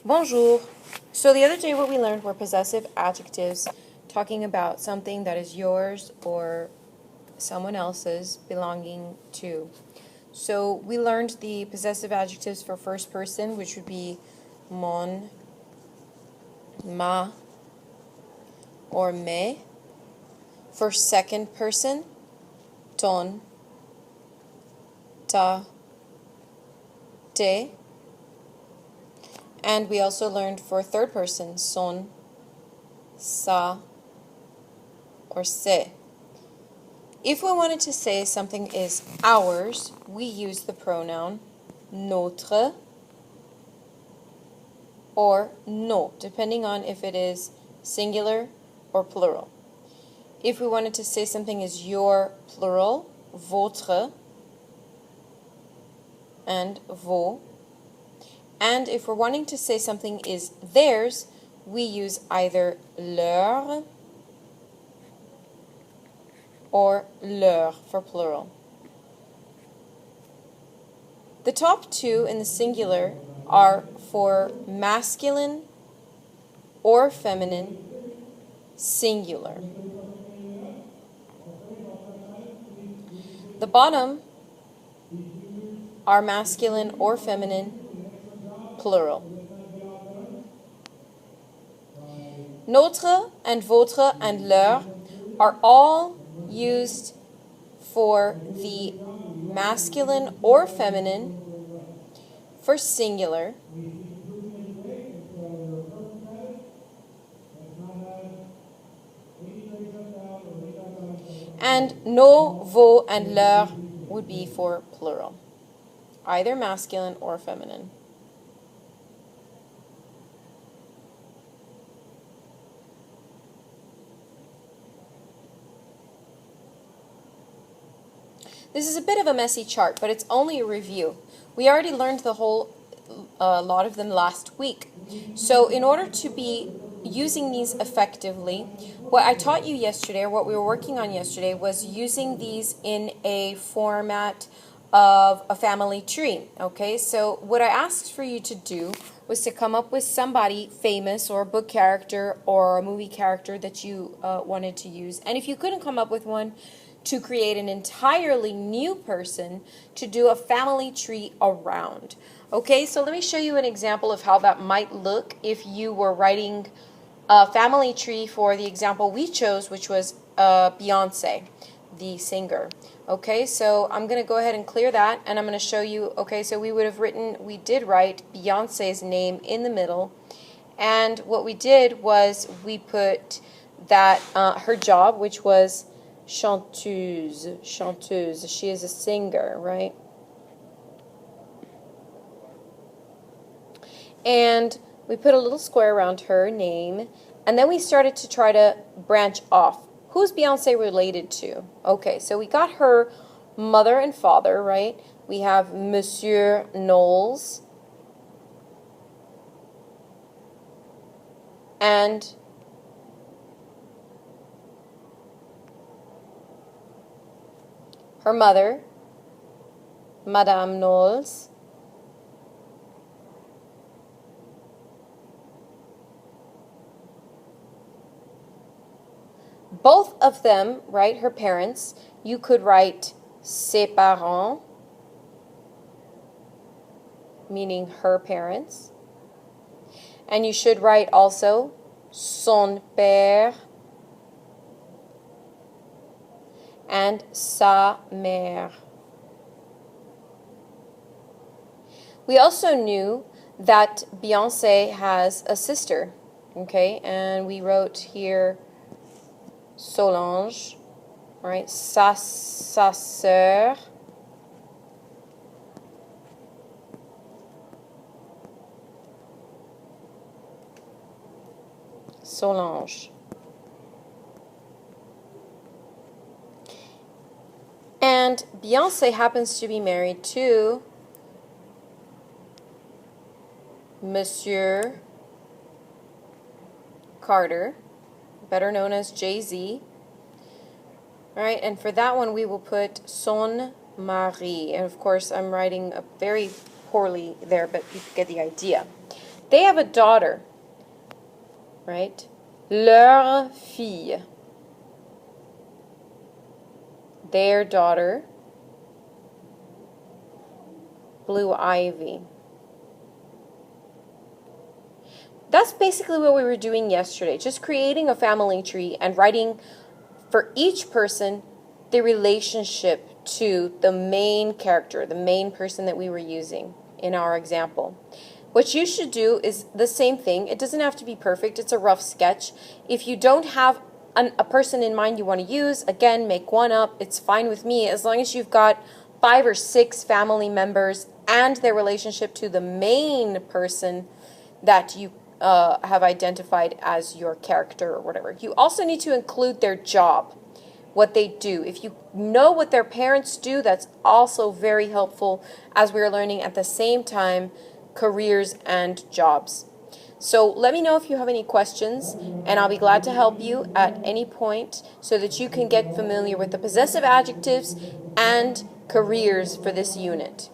Bonjour. So the other day what we learned were possessive adjectives, talking about something that is yours or someone else's belonging to. So we learned the possessive adjectives for first person, which would be mon, ma, or me. For second person, ton, ta, te. And we also learned for third person, son, sa, or se. If we wanted to say something is ours, we use the pronoun notre or nos, depending on if it is singular or plural. If we wanted to say something is your, plural, votre and vos. And if we're wanting to say something is theirs, we use either leur or leur for plural. The top two in the singular are for masculine or feminine singular. The bottom are masculine or feminine plural. Notre and votre and leur are all used for the masculine or feminine for singular. And nos, vos, and leur would be for plural, either masculine or feminine. This is a bit of a messy chart, but it's only a review. We already learned the whole lot of them last week. So in order to be using these effectively, what I taught you yesterday, or what we were working on yesterday, was using these in a format of a family tree. Okay, so what I asked for you to do was to come up with somebody famous or a book character or a movie character that you wanted to use. And if you couldn't come up with one, to create an entirely new person to do a family tree around. Okay, so let me show you an example of how that might look if you were writing a family tree for the example we chose, which was Beyonce, the singer. Okay, so I'm going to go ahead and clear that, and I'm going to show you, okay, so we did write Beyonce's name in the middle, and what we did was we put that, her job, which was chanteuse. She is a singer, right? And we put a little square around her name, and then we started to try to branch off. Who's Beyonce related to? Okay, so we got her mother and father, right? We have Monsieur Knowles and her mother, Madame Knowles, both of them, right, her parents, you could write ses parents, meaning her parents, and you should write also son père and sa mère. We also knew that Beyonce has a sister, okay, and we wrote here Solange, right, sa sœur, Solange. And Beyonce happens to be married to Monsieur Carter, better known as Jay-Z. All right, and for that one we will put son mari. And of course I'm writing very poorly there, but you get the idea. They have a daughter, right? Leur fille. Their daughter. Blue ivy. That's basically what we were doing yesterday, just creating a family tree and writing for each person the relationship to the main character, the main person that we were using in our example. What you should do is the same thing. It doesn't have to be perfect. It's a rough sketch. If you don't have a person in mind you want to use, again, make one up. It's fine with me as long as you've got 5 or 6 family members and their relationship to the main person that you have identified as your character or whatever. You also need to include their job, what they do. If you know what their parents do, that's also very helpful as we're learning at the same time careers and jobs. So let me know if you have any questions, and I'll be glad to help you at any point so that you can get familiar with the possessive adjectives and careers for this unit.